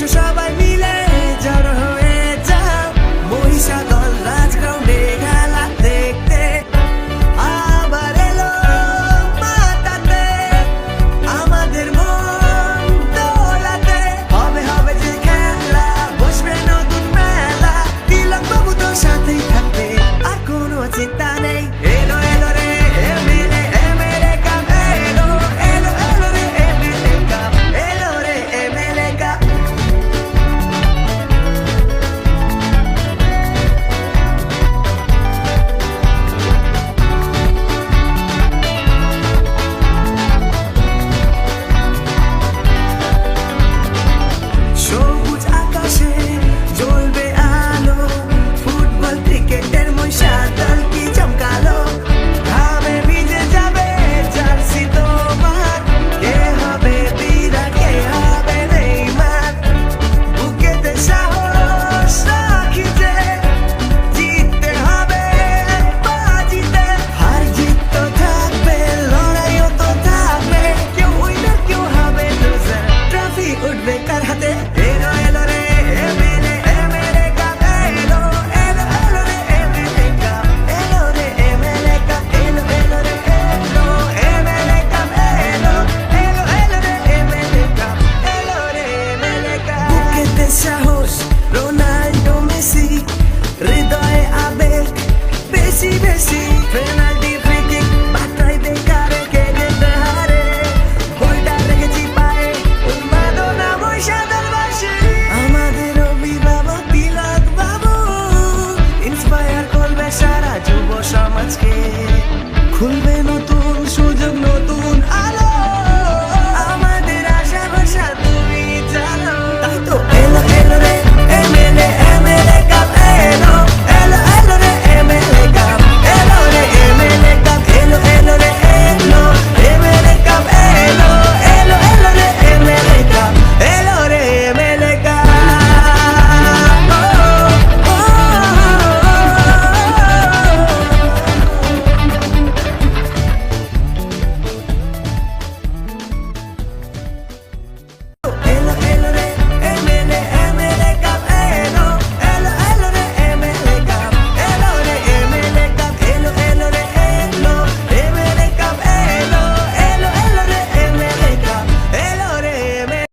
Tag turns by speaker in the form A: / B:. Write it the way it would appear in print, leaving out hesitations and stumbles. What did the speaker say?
A: এসো সবাই মিলে জড়ো হয়ে যাও মহিষাদল রাজগ্রাউন্ডে খেলা দেখতে। আবার এলো মাতাতে আমাদের মন দোলাতে, হবে হবে যে খেলা, বসবে নতুন মেলা, তিলক বাবু তো সাথেই থাকবে, আর কোনো চিন্তা নেই। এলো এলো রে এমএলএ এমএলএ কাপ, এলো এলো এলো রে এমএলএ কাপ, এলো রে এমএলএ কাপ। সবুজ আকাশে জ্বলবে আলো, ফুটবল ক্রিকেটের মহিষাদল কি চমকালো, ঘামে ভিজে যাবে জার্সি তোমার, কে হবে বিরাট কে হবে নেইমার, বুকেতে সাহস রাখি যে জিততে হবে বাজিতে, হার জিত তো থাকবে, লড়াইও তো থাকবে, কেউ উইনার কেউ হবে লুজার, ট্রফি উঠবে কার হাতে। এলো এলো রে এমএলএ এমএলএ কাপ, এলো এলো এলো রে এমএলএ কাপ, এলো রে এমএলএ কাপ, এলো এলো রে এলো এমএলএ কাপ, এলো এলো এলো রে এমএলএ কাপ, এলো রে এমএলএ কাপ। বুকেতে সাহস রোনাল্ডো মেসি, হৃদয়ে আবেগ বেশি বেশি,